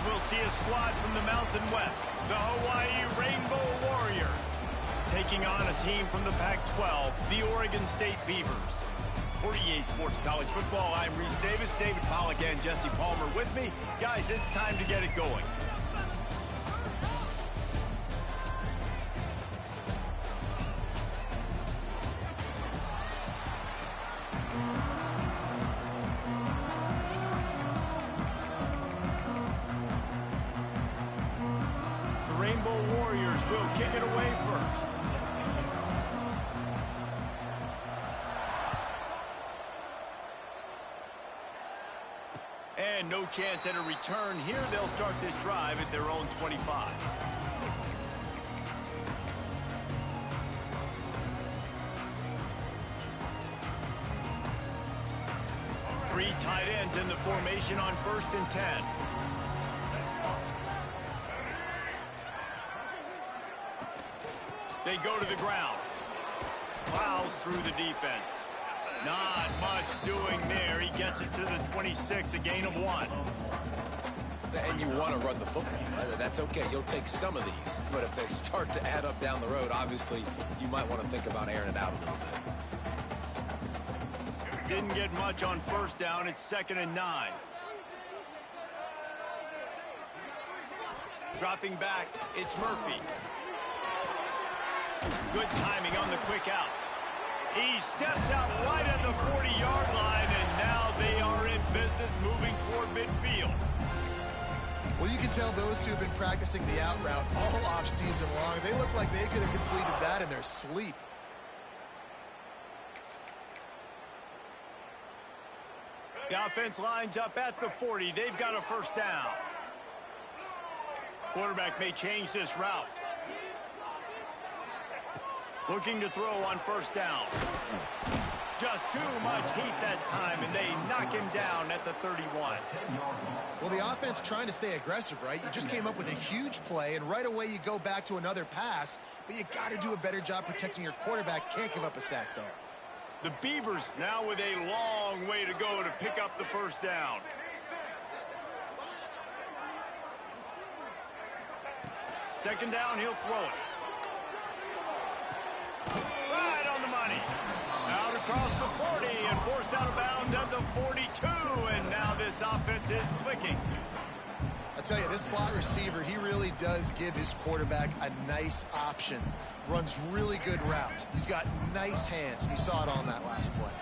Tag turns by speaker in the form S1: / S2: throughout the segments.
S1: we'll see a squad from the Mountain West, the Hawaii Rainbow Warriors, taking on a team from the Pac-12, the Oregon State Beavers. For EA Sports College Football, I'm Reese Davis, David Pollack, and Jesse Palmer with me. Guys, it's time to get it going. The Rainbow Warriors will kick it away first. And no chance at a return here. They'll start this drive at their own 25. Three tight ends in the formation on 1st and 10. They go to the ground. Plows through the defense. Not much doing there. He gets it to the 26, a gain of 1.
S2: And you want to run the football. That's okay. You'll take some of these. But if they start to add up down the road, obviously, you might want to think about airing it out a little bit.
S1: Didn't get much on 1st down. It's 2nd and 9. Dropping back, it's Murphy. Good timing on the quick out. He steps out right at the 40-yard line, and now they are in business moving toward midfield.
S3: Well, you can tell those two have been practicing the out route all off-season long. They look like they could have completed that in their sleep.
S1: The offense lines up at the 40. They've got a 1st down. Quarterback may change this route. Looking to throw on 1st down. Just too much heat that time, and they knock him down at the 31.
S3: Well, the offense trying to stay aggressive, right? You just came up with a huge play, and right away you go back to another pass, but you got to do a better job protecting your quarterback. Can't give up a sack there.
S1: The Beavers now with a long way to go to pick up the 1st down. Second down, he'll throw it. Right on the money. Out across the 40 and forced out of bounds at the 42. And now this offense is clicking.
S3: I tell you, this slot receiver, he really does give his quarterback a nice option. Runs really good routes. He's got nice hands. You saw it on that last play.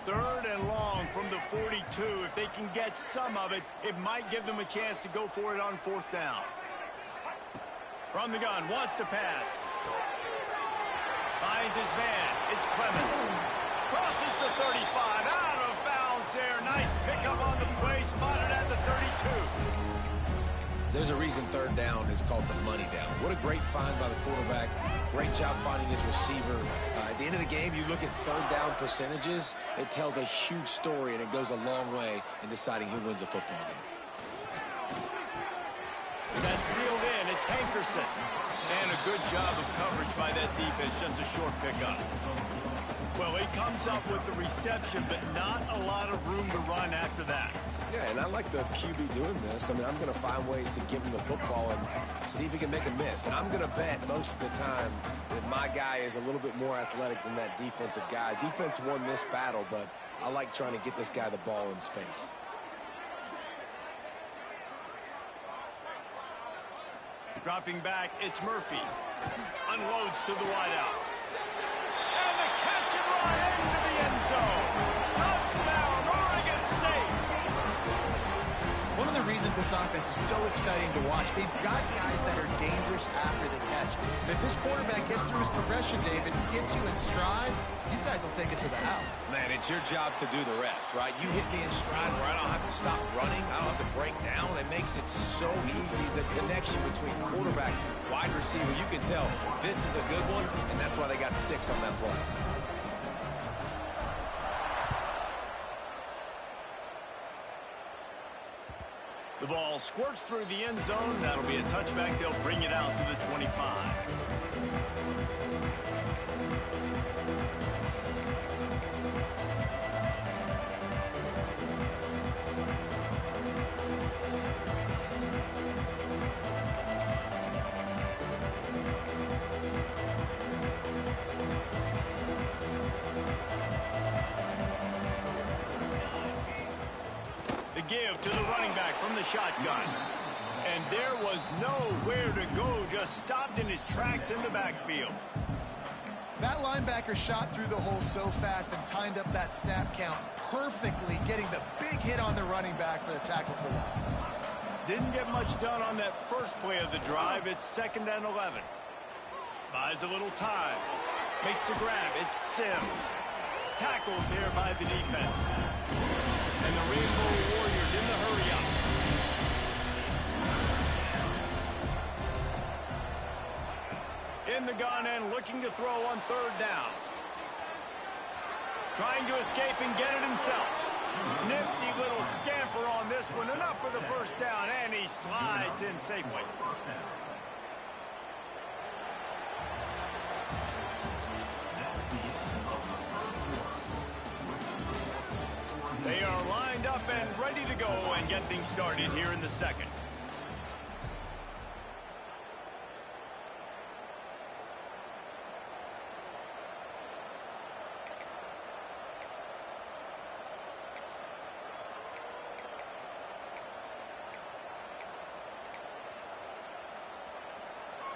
S1: 3rd and long from the 42. If they can get some of it, it might give them a chance to go for it on 4th down. From the gun, wants to pass. Finds his man. It's Clemens. Crosses the 35. Out of bounds there. Nice pickup on the play. Spotted at the 32.
S2: There's a reason 3rd down is called the money down. What a great find by the quarterback. Great job finding his receiver. At the end of the game, you look at 3rd down percentages. It tells a huge story, and it goes a long way in deciding who wins a football game.
S1: That's reeled in. It's Hankerson. And a good job of coverage by that defense. Just a short pickup. Well, he comes up with the reception, but not a lot of room to run after that.
S2: Yeah, and I like the QB doing this. I mean, I'm going to find ways to give him the football and see if he can make a miss. And I'm going to bet most of the time that my guy is a little bit more athletic than that defensive guy. Defense won this battle, but I like trying to get this guy the ball in space.
S1: Dropping back, it's Murphy. Unloads to the wideout. And the catch and run into the end zone. Touchdown, Oregon State.
S3: One of the reasons this offense is so exciting to watch, they've got guys that are dangerous after the catch. And if this quarterback gets through his progression, David, gets you in stride, these guys will take it to the house.
S2: Man, it's your job to do the rest, right? You hit me in stride where I don't have to stop running. I don't have to break down. It makes it so easy. The connection between quarterback, wide receiver, you can tell this is a good one, and that's why they got 6 on that play.
S1: The ball squirts through the end zone. That'll be a touchback. They'll bring it out to the 25. give to the running back from the shotgun. And there was nowhere to go, just stopped in his tracks in the backfield.
S3: That linebacker shot through the hole so fast and timed up that snap count perfectly, getting the big hit on the running back for the tackle for loss.
S1: Didn't get much done on that first play of the drive. It's 2nd and 11. Buys a little time. Makes the grab. It's Sims. Tackled there by the defense. And the Rainbow Warriors in the hurry-up. In the gun and looking to throw on 3rd down. Trying to escape and get it himself. Nifty little scamper on this one. Enough for the 1st down, and he slides in safely. They are lined up and ready to go and get things started here in the 2nd.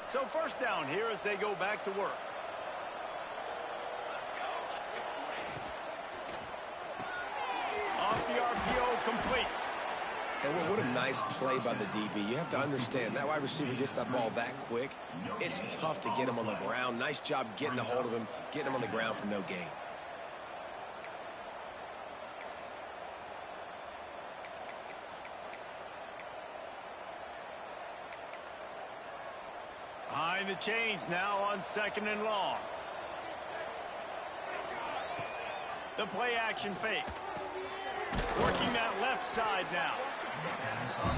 S1: So 1st down here as they go back to work. Off the RPO, complete.
S2: And what a nice play by the DB. You have to understand, that wide receiver gets that ball that quick. It's tough to get him on the ground. Nice job getting a hold of him, getting him on the ground for no gain.
S1: Behind the chains now on 2nd and long. The play action fake. Working that left side now.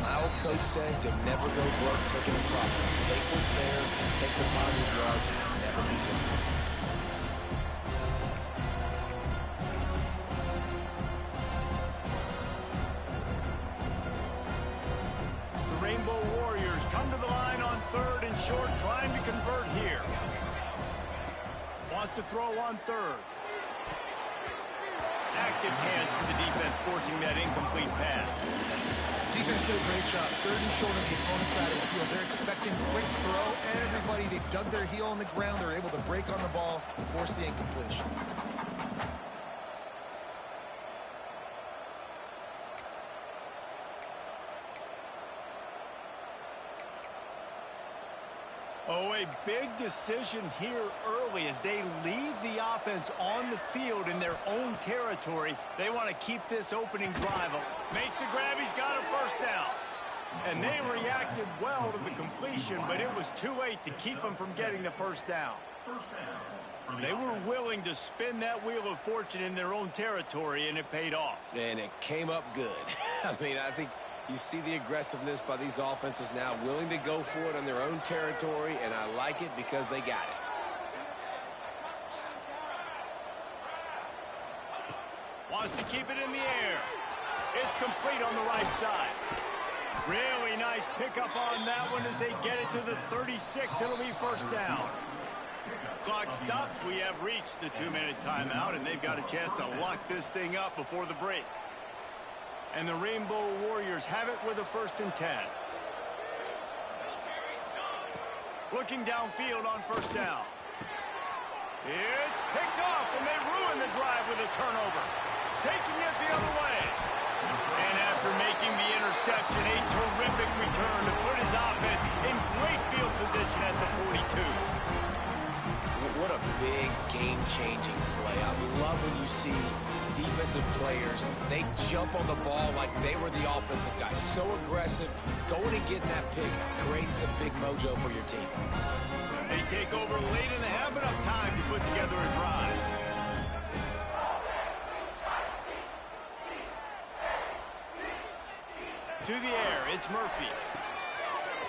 S2: My old coach said you'll never go broke taking a profit. Take what's there, take the positive yards, and never complain.
S1: The Rainbow Warriors come to the line on 3rd and short, trying to convert here. Wants to throw on 3rd. Active hands from the defense, forcing that incomplete pass.
S3: Defense did a great job. 3rd and short on the opponent's side of the field. They're expecting quick throw. Everybody, they dug their heel on the ground. They're able to break on the ball and force the incompletion.
S1: Oh, a big decision here early as they leave the offense on the field in their own territory. They want to keep this opening drive. Makes the grab. He's got a 1st down. And they reacted well to the completion, but it was too late to keep them from getting the 1st down. They were willing to spin that wheel of fortune in their own territory, and it paid off.
S2: And it came up good. I mean, I think you see the aggressiveness by these offenses now, willing to go for it on their own territory, and I like it because they got it.
S1: Wants to keep it in the air. It's complete on the right side. Really nice pickup on that one as they get it to the 36. It'll be 1st down. Clock stops. We have reached the 2-minute timeout, and they've got a chance to lock this thing up before the break. And the Rainbow Warriors have it with a 1st and 10. Looking downfield on 1st down. It's picked off, and they ruin the drive with a turnover. Taking it the other way. And after making the interception, a terrific return to put his offense in great field position at the 42.
S2: What a big game-changing play. I love when you see defensive players, they jump on the ball like they were the offensive guys. So aggressive, going and getting that pick creates a big mojo for your team.
S1: They take over late and have enough time to put together a drive. To the air, it's Murphy.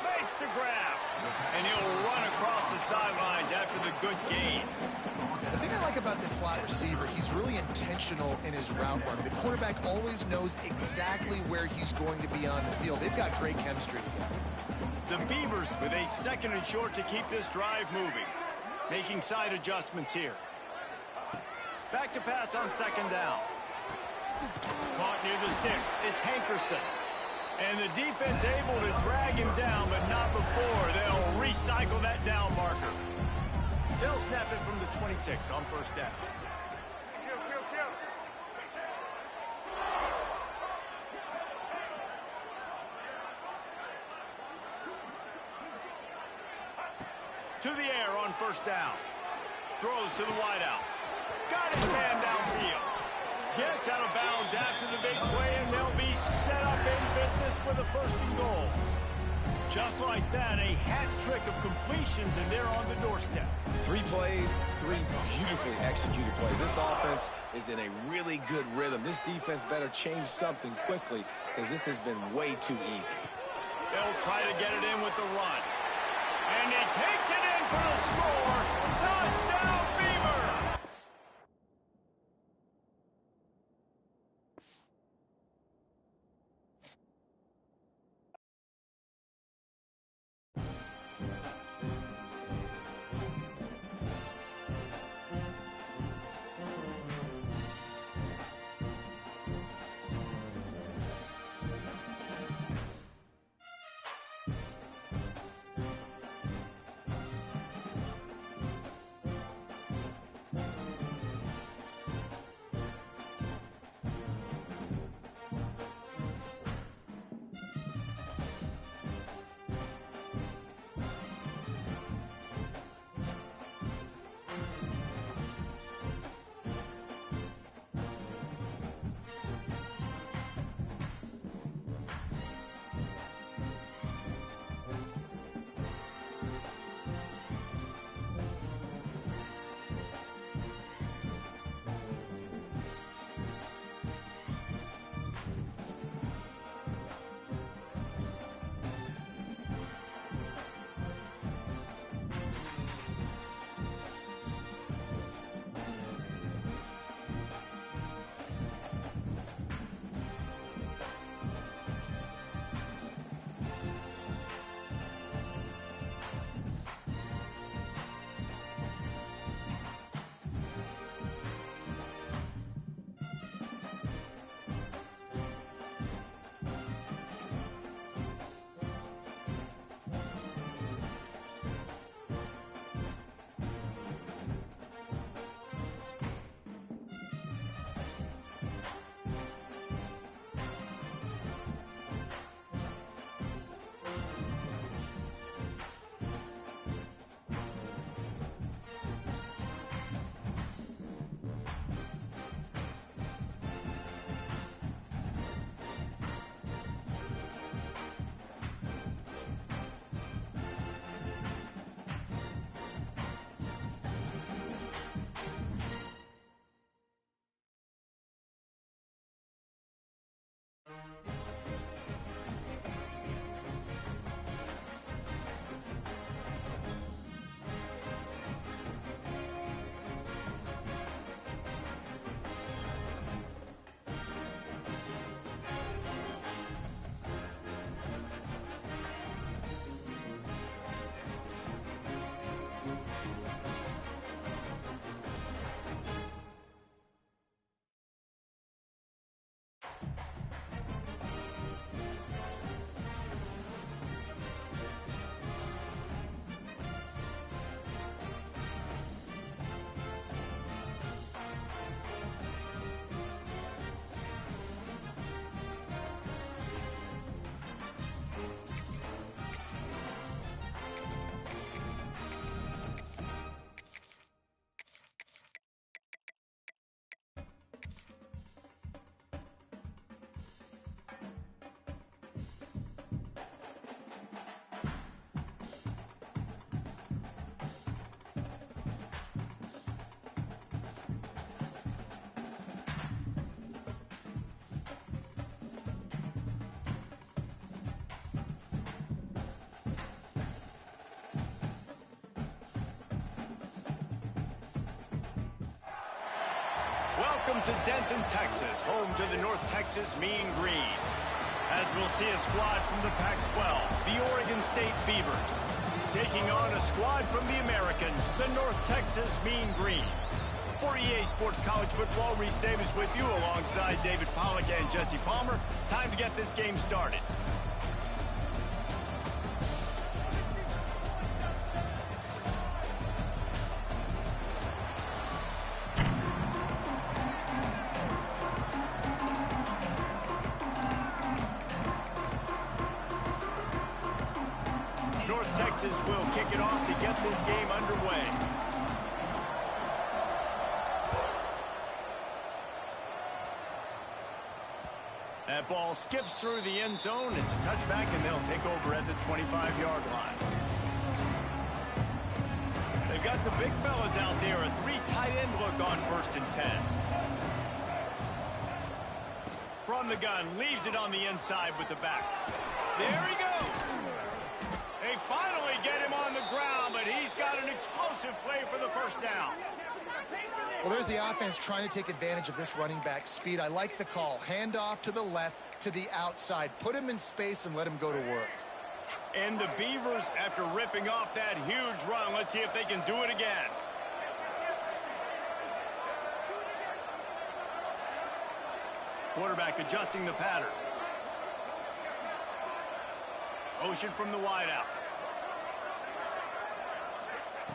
S1: Makes the grab. And he'll run across the sidelines after the good gain.
S3: The thing I like about this slot receiver, he's really intentional in his route running. The quarterback always knows exactly where he's going to be on the field. They've got great chemistry together.
S1: The Beavers with a 2nd and short to keep this drive moving. Making side adjustments here. Back to pass on 2nd down. Caught near the sticks. It's Hankerson. And the defense able to drag him down, but not before they'll recycle that down marker. They'll snap it from the 26 on first down. To the air on first down. Throws to the wideout. Got his man downfield. Gets out of bounds after the big play, and they'll be set up in business with a first and goal. Just like that, a hat trick of completions, and they're on the doorstep.
S2: 3 plays, 3 beautifully executed plays. This offense is in a really good rhythm. This defense better change something quickly because this has been way too easy.
S1: They'll try to get it in with the run. And he takes it in for the score. Touchdown, Beaver! Welcome to Denton, Texas, home to the North Texas Mean Green. As we'll see a squad from the Pac-12, the Oregon State Beavers, taking on a squad from the American, the North Texas Mean Green. For EA Sports College Football, Reese Davis with you alongside David Pollack and Jesse Palmer. Time to get this game started. North Texas will kick it off to get this game underway. That ball skips through the end zone. It's a touchback, and they'll take over at the 25-yard line. They've got the big fellas out there. A 3 tight end look on 1st and 10. From the gun, leaves it on the inside with the back. There he goes. They finally get him on the ground, but he's got an explosive play for the first down.
S3: Well, there's the offense trying to take advantage of this running back speed. I like the call. Hand off to the left, to the outside. Put him in space and let him go to work.
S1: And the Beavers, after ripping off that huge run, let's see if they can do it again. Quarterback adjusting the pattern. Motion from the wideout.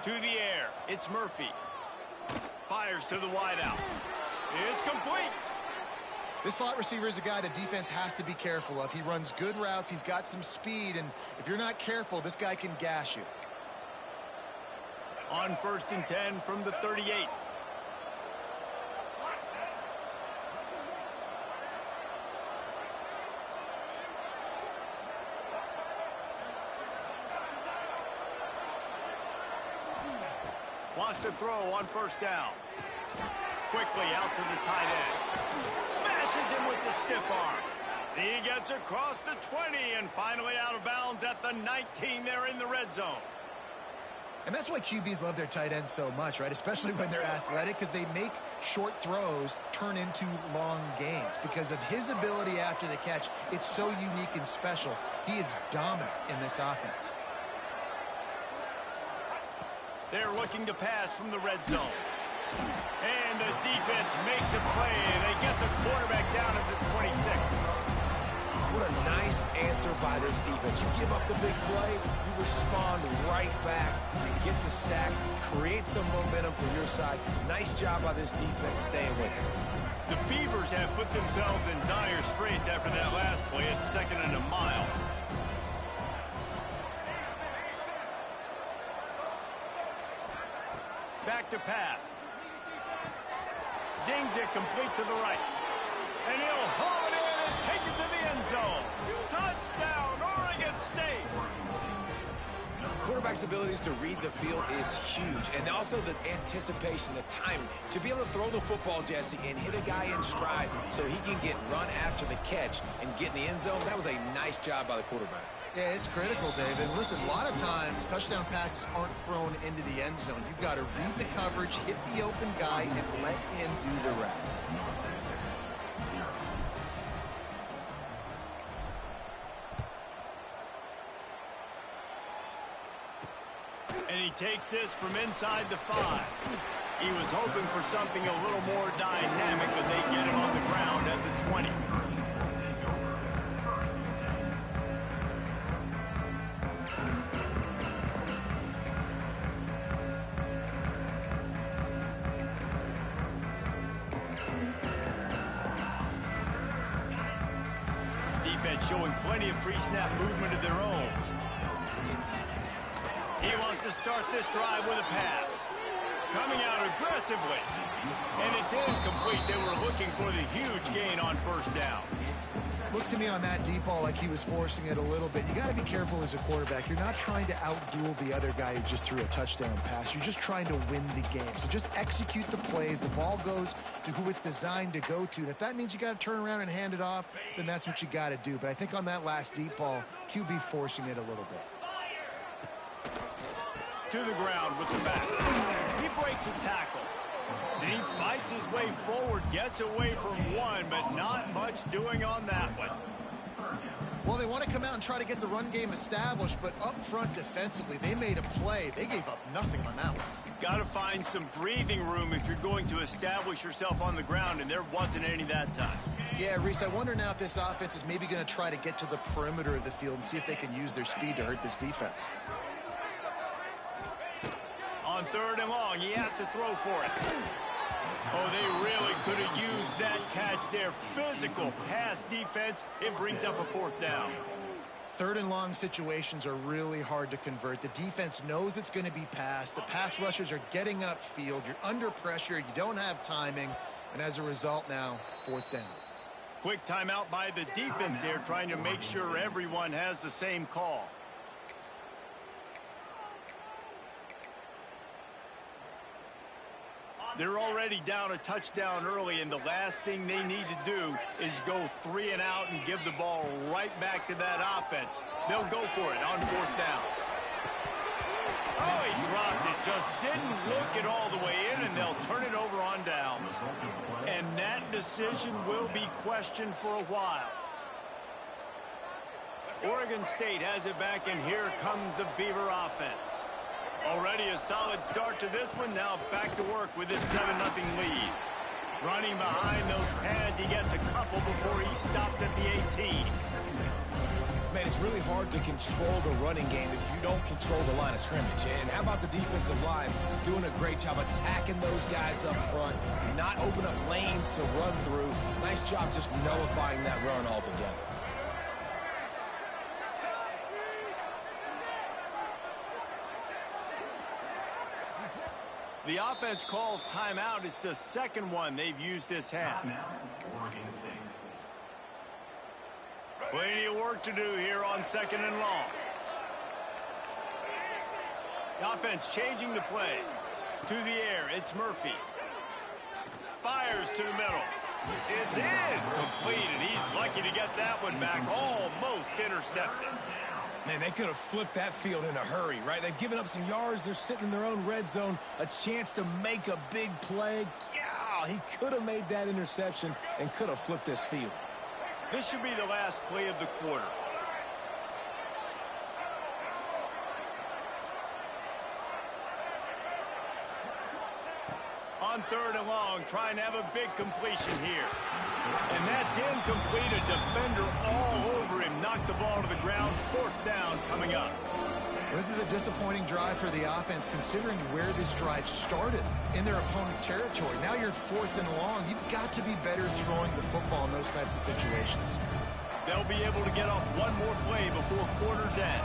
S1: To the air. It's Murphy. Fires to the wideout. It's complete.
S3: This slot receiver is a guy the defense has to be careful of. He runs good routes. He's got some speed, and if you're not careful, this guy can gash you.
S1: On 1st and 10 from the 38. Wants to throw on 1st down. Quickly out to the tight end. Smashes him with the stiff arm. He gets across the 20 and finally out of bounds at the 19 there in the red zone.
S3: And that's why QBs love their tight ends so much, right? Especially when they're athletic, because they make short throws turn into long gains. Because of his ability after the catch, it's so unique and special. He is dominant in this offense.
S1: They're looking to pass from the red zone. And the defense makes a play. They get the quarterback down at the 26.
S2: What a nice answer by this defense. You give up the big play, you respond right back, you get the sack, create some momentum for your side. Nice job by this defense staying with it.
S1: The Beavers have put themselves in dire straits after that last play. It's 2nd and a mile. Back to pass. Zings it complete to the right. And he'll haul it in and take it to the end zone. Touchdown, Oregon State.
S2: Quarterback's abilities to read the field is huge. And also the anticipation, the timing. To be able to throw the football, Jesse, and hit a guy in stride so he can get run after the catch and get in the end zone, that was a nice job by the quarterback.
S3: Yeah, it's critical, David. Listen, a lot of times touchdown passes aren't thrown into the end zone. You've got to read the coverage, hit the open guy, and let him do the rest.
S1: And he takes this from inside the 5. He was hoping for something a little more dynamic, but they get him on the ground at the 20. Defense showing plenty of pre-snap movement of their own. He wants to start this drive with a pass. Coming out aggressively. And it's incomplete. They were looking for the huge gain on 1st down.
S3: Look to me on that deep ball like he was forcing it a little bit. You got to be careful as a quarterback. You're not trying to outduel the other guy who just threw a touchdown pass. You're just trying to win the game. So just execute the plays. The ball goes to who it's designed to go to. And if that means you got to turn around and hand it off, then that's what you got to do. But I think on that last deep ball, QB forcing it a little bit.
S1: To the ground with the back. He breaks a tackle. And he fights his way forward, gets away from one, but not much doing on that one.
S3: Well, they want to come out and try to get the run game established, but up front defensively, they made a play. They gave up nothing on that one.
S1: Got to find some breathing room if you're going to establish yourself on the ground, and there wasn't any that time.
S3: Yeah, Reese, I wonder now if this offense is maybe going to try to get to the perimeter of the field and see if they can use their speed to hurt this defense.
S1: On 3rd and long, he has to throw for it. Oh, they really could have used that catch there. Physical pass defense. It brings up a 4th down.
S3: 3rd and long situations are really hard to convert. The defense knows it's going to be passed. The pass rushers are getting upfield. You're under pressure. You don't have timing. And as a result now, 4th down.
S1: Quick timeout by the defense there, trying to make sure everyone has the same call. They're already down a touchdown early, and the last thing they need to do is go 3 and out and give the ball right back to that offense. They'll go for it on 4th down. Oh, he dropped it. Just didn't look it all the way in, and they'll turn it over on downs. And that decision will be questioned for a while. Oregon State has it back, and here comes the Beaver offense. Already a solid start to this one. Now back to work with this 7-0 lead. Running behind those pads, he gets a couple before he stopped at the 18.
S2: Man, it's really hard to control the running game if you don't control the line of scrimmage. And how about the defensive line doing a great job attacking those guys up front, not open up lanes to run through. Nice job just nullifying that run altogether.
S1: The offense calls timeout. It's the 2nd one they've used this half. Plenty of work to do here on 2nd and long. The offense changing the play. To the air, it's Murphy. Fires to the middle. It's incomplete, and he's lucky to get that one back. Almost intercepted.
S2: Man, they could have flipped that field in a hurry, right? They've given up some yards. They're sitting in their own red zone. A chance to make a big play. Yeah, he could have made that interception and could have flipped this field.
S1: This should be the last play of the quarter. On 3rd and long, trying to have a big completion here. And that's incomplete. A defender all over him. Knocked the ball to the ground. 4th down coming up.
S3: This is a disappointing drive for the offense, considering where this drive started in their opponent territory. Now you're 4th and long. You've got to be better throwing the football in those types of situations.
S1: They'll be able to get off one more play before quarter's end.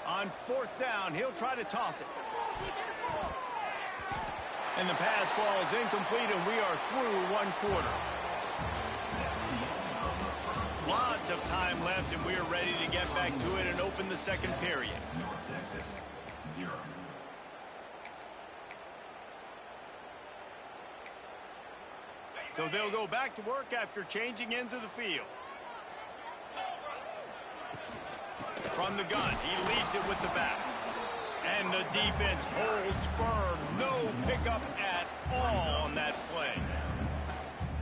S1: On 4th down, he'll try to toss it. And the pass falls incomplete, and we are through 1 quarter. Lots of time left, and we are ready to get back to it and open the 2nd period. So they'll go back to work after changing into the field. From the gun, he leaves it with the back. And the defense holds firm. No pickup at all on that play.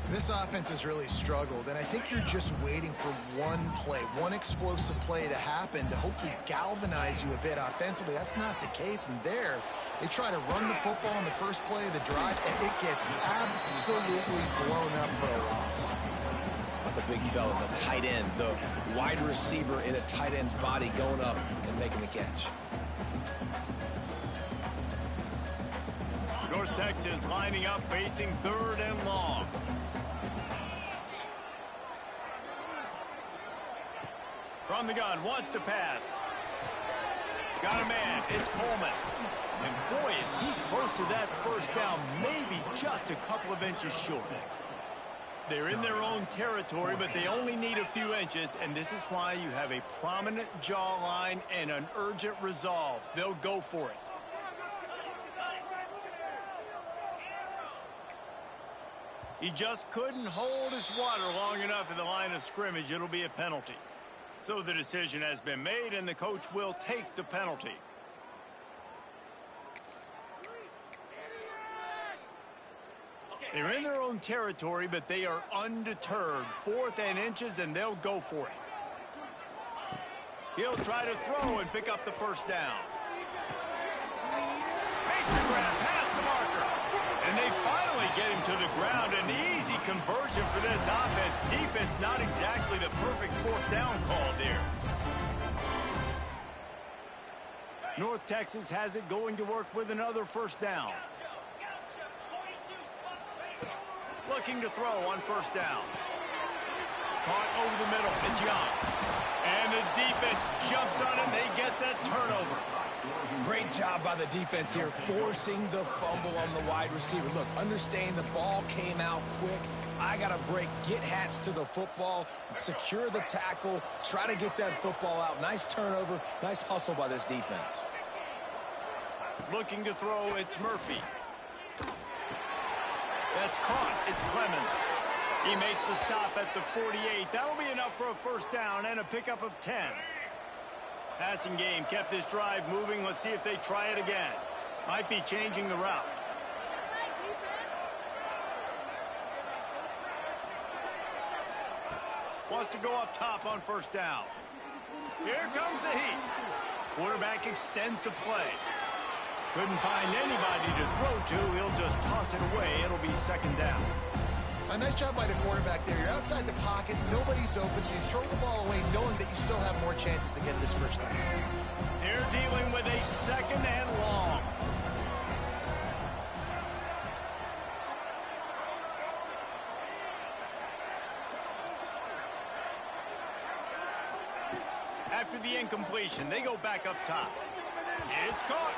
S3: This offense has really struggled, and I think you're just waiting for one play, one explosive play to happen to hopefully galvanize you a bit offensively. That's not the case, and there, they try to run the football in the first play of the drive, and it gets absolutely blown up for a loss.
S2: Not the big fella, the tight end, the wide receiver in a tight end's body going up and making the catch.
S1: North Texas lining up, facing 3rd and long. From the gun, wants to pass. Got a man, it's Coleman. And boy, is he close to that 1st down, maybe just a couple of inches short. They're in their own territory, but they only need a few inches, and this is why you have a prominent jawline and an urgent resolve. They'll go for it. He just couldn't hold his water long enough in the line of scrimmage. It'll be a penalty. So the decision has been made, and the coach will take the penalty. They're in their own territory, but they are undeterred. 4th and inches, and they'll go for it. He'll try to throw and pick up the first down. Makes the grab past the marker. And they finally get him to the ground. An easy conversion for this offense. Defense not exactly the perfect 4th down call there. North Texas has it going to work with another first down. Looking to throw on first down. Caught over the middle. It's Young. And the defense jumps on it. They get that turnover.
S2: Great job by the defense here, forcing the fumble on the wide receiver. Look, understand the ball came out quick. I got to break, get hats to the football, secure the tackle, try to get that football out. Nice turnover, nice hustle by this defense.
S1: Looking to throw, it's Murphy. That's caught. It's Clemens. He makes the stop at the 48. That'll be enough for a first down and a pickup of 10. Passing game kept this drive moving. Let's see if they try it again. Might be changing the route. Wants to go up top on first down. Here comes the heat. Quarterback extends the play. Couldn't find anybody to throw to. He'll just toss it away. It'll be second down.
S3: A nice job by the quarterback there. You're outside the pocket. Nobody's open, so you throw the ball away knowing that you still have more chances to get this first down.
S1: They're dealing with a second and long. After the incompletion, they go back up top. It's caught.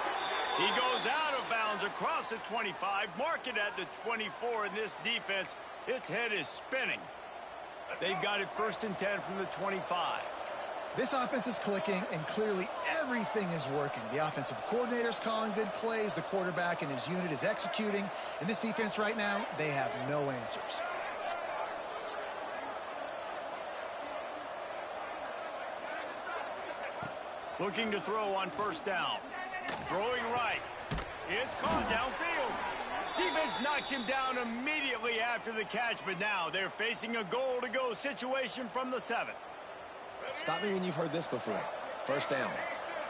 S1: He goes out of bounds across the 25, mark it at the 24, and this defense, its head is spinning. They've got it 1st and 10 from the 25.
S4: This offense is clicking, and clearly everything is working. The offensive coordinator's calling good plays. The quarterback and his unit is executing. And this defense right now, they have no answers.
S1: Looking to throw on first down. Throwing right. It's caught downfield. Defense knocks him down immediately after the catch, but now they're facing a goal-to-go situation from the 7.
S2: Stop me when you've heard this before. First down,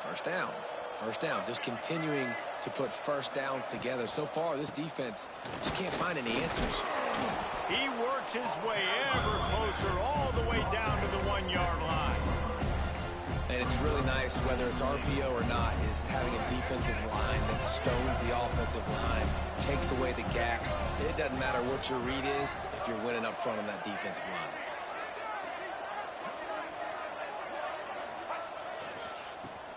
S2: first down, first down. Just continuing to put first downs together. So far, this defense just can't find any answers.
S1: He works his way ever closer all the way down to the 1-yard line.
S2: And it's really nice, whether it's RPO or not, is having a defensive line that stones the offensive line, takes away the gaps. It doesn't matter what your read is if you're winning up front on that defensive line.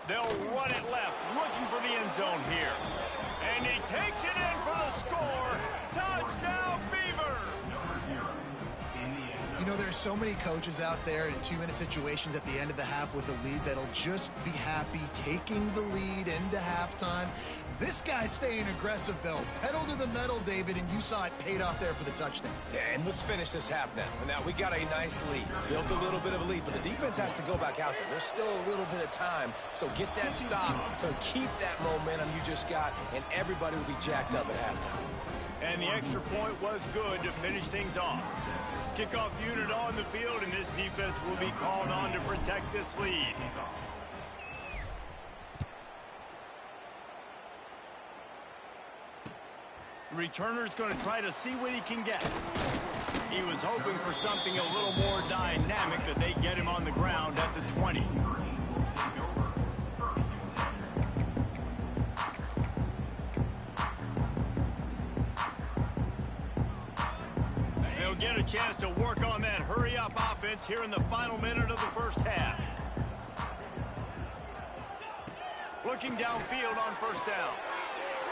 S1: They'll run it left, looking for the end zone here. And he takes it in for the score. Touchdown, Beavers!
S4: You know, there's so many coaches out there in 2-minute situations at the end of the half with a lead that'll just be happy taking the lead into halftime. This guy's staying aggressive, though. Pedal to the metal, David, and you saw it paid off there for the touchdown.
S2: And let's finish this half now. Now, we got a nice lead. Built a little bit of a lead, but the defense has to go back out there. There's still a little bit of time, so get that stop to keep that momentum you just got, and everybody will be jacked up at halftime.
S1: And the extra point was good to finish things off. Kickoff unit on the field, and this defense will be called on to protect this lead. The returner's going to try to see what he can get. He was hoping for something a little more dynamic, but they get him on the ground at the 20. They'll get a chance to work on that hurry-up offense here in the final minute of the first half. Looking downfield on first down.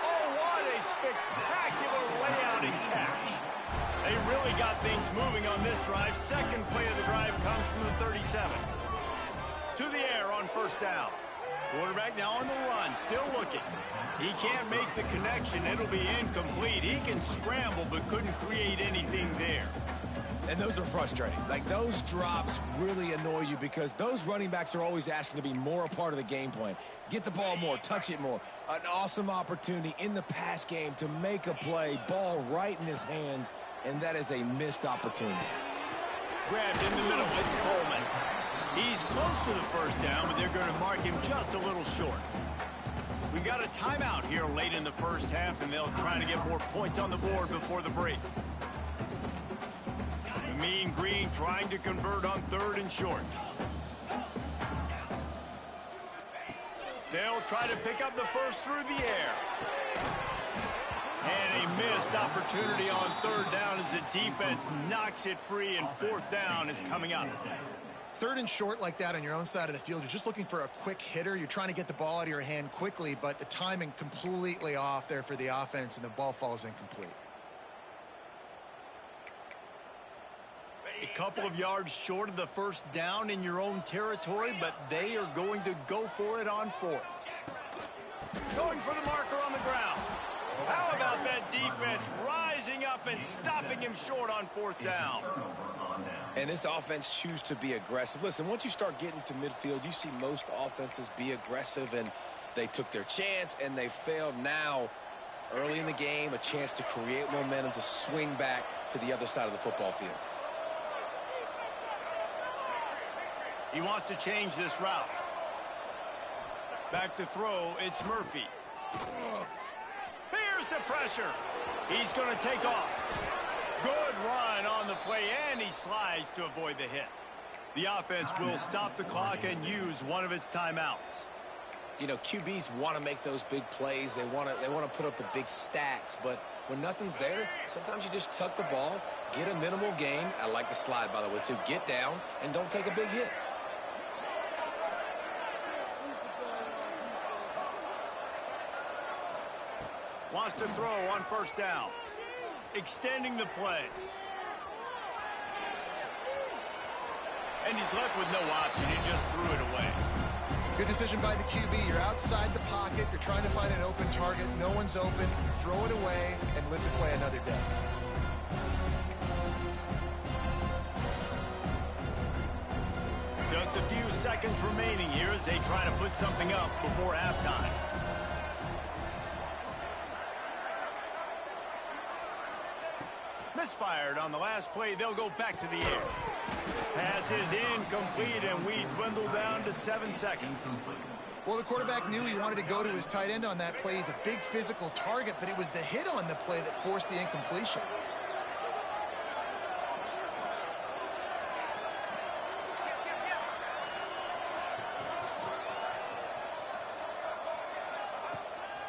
S1: Oh, what a spectacular layout and catch. They really got things moving on this drive. Second play of the drive comes from the 37. To the air on first down. Quarterback now on the run, still looking. He can't make the connection. It'll be incomplete. He can scramble, but couldn't create anything there.
S2: And those are frustrating. Like, those drops really annoy you because those running backs are always asking to be more a part of the game plan. Get the ball more, touch it more. An awesome opportunity in the pass game to make a play, ball right in his hands, and that is a missed opportunity.
S1: Grabbed in the middle, it's Coleman. He's close to the first down, but they're going to mark him just a little short. We got a timeout here late in the first half, and they'll try to get more points on the board before the break. The Mean Green trying to convert on 3rd and short. They'll try to pick up the first through the air. And a missed opportunity on 3rd down as the defense knocks it free, and 4th down is coming up.
S4: 3rd and short like that on your own side of the field, you're just looking for a quick hitter. You're trying to get the ball out of your hand quickly, but the timing completely off there for the offense, and the ball falls incomplete.
S1: A couple of yards short of the first down in your own territory, but they are going to go for it on 4th. Going for the marker on the ground. How about that defense rising up and stopping him short on 4th down?
S2: And this offense chooses to be aggressive. Listen, once you start getting to midfield, you see most offenses be aggressive, and they took their chance, and they failed. Now, early in the game, a chance to create momentum to swing back to the other side of the football field.
S1: He wants to change this route. Back to throw, it's Murphy. Here's the pressure. He's going to take off. Good run on the play, and he slides to avoid the hit. The offense will stop the clock and use one of its timeouts.
S2: You know, QBs want to make those big plays. They want to put up the big stats, but when nothing's there, sometimes you just tuck the ball, get a minimal gain. I like the slide, by the way, too. Get down and don't take a big hit.
S1: Wants to throw on 1st down. Extending the play. And he's left with no option. He just threw it away.
S4: Good decision by the QB. You're outside the pocket. You're trying to find an open target. No one's open. Throw it away and live to play another day.
S1: Just a few seconds remaining here as they try to put something up before halftime. Misfired on the last play. They'll go back to the air. Pass is incomplete, and we dwindle down to 7 seconds.
S4: Well, the quarterback knew he wanted to go to his tight end on that play. He's a big physical target, but it was the hit on the play that forced the incompletion.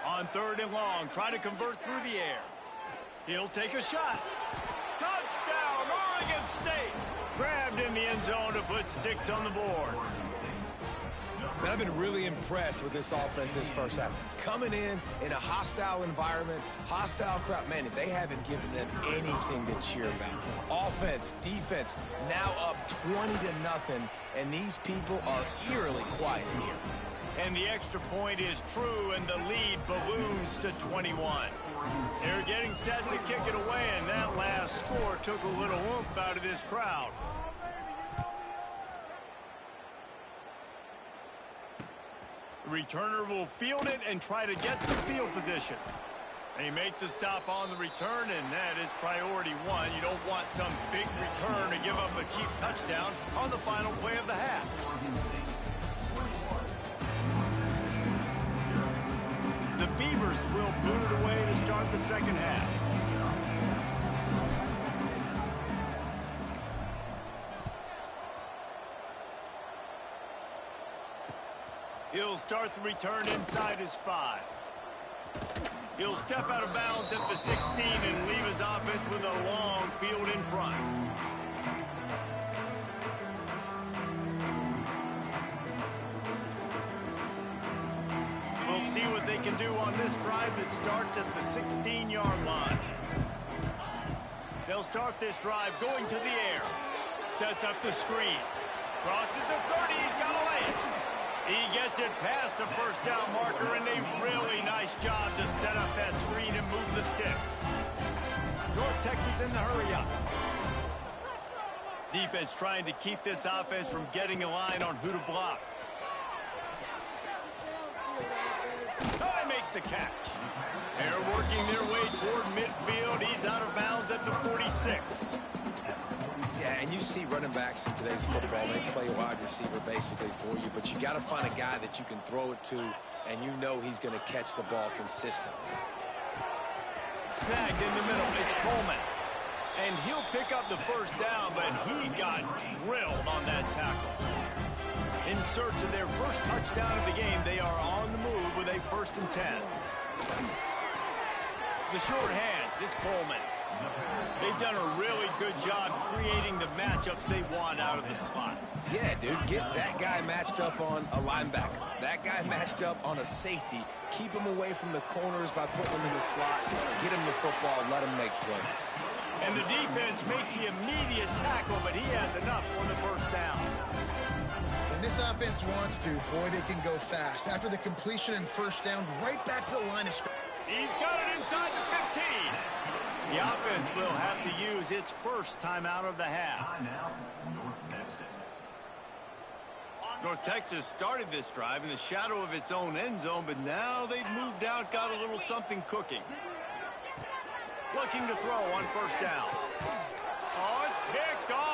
S1: On 3rd and long, try to convert through the air. He'll take a shot. Touchdown, Oregon State. Grabbed in the end zone to put 6 on the board.
S2: Man, I've been really impressed with this offense this first half. Coming in a hostile environment, hostile crowd. Man, they haven't given them anything to cheer about. Offense, defense, now up 20-0, and these people are eerily quiet in here.
S1: And the extra point is true, and the lead balloons to 21. They're getting set to kick it away, and that last score took a little oomph out of this crowd. The returner will field it and try to get some field position. They make the stop on the return, and that is priority 1. You don't want some big return to give up a cheap touchdown on the final play of the half. The Beavers will boot it away to start the second half. He'll start the return inside his 5. He'll step out of bounds at the 16 and leave his offense with a long field in front. We'll see what they can do on this drive that starts at the 16-yard line. They'll start this drive going to the air. Sets up the screen. Crosses the 30. He's got to lay it. He gets it past the first down marker, and a really nice job to set up that screen and move the sticks. North Texas in the hurry up. Defense trying to keep this offense from getting a line on who to block. Oh, he makes the catch. They're working their way toward midfield. He's out of bounds at the 46.
S2: Yeah, and you see running backs in today's football, they play wide receiver basically for you, but you got to find a guy that you can throw it to, and you know he's going to catch the ball consistently.
S1: Snagged in the middle. It's Coleman. And he'll pick up the first down, but he got drilled on that tackle. In search of their first touchdown of the game, they are on the move with a 1st and 10. The short hands, it's Coleman. They've done a really good job creating the matchups they want out of the slot.
S2: Yeah, dude, get that guy matched up on a linebacker. That guy matched up on a safety. Keep him away from the corners by putting him in the slot. Get him the football, let him make plays.
S1: And the defense makes the immediate tackle, but he has enough for the first down.
S4: When this offense wants to, boy, they can go fast. After the completion and first down, right back to the line of scrimmage.
S1: He's got it inside the 15. The offense will have to use its first timeout of the half. North Texas started this drive in the shadow of its own end zone, but now they've moved out, got a little something cooking. Looking to throw on first down. Oh, it's picked off.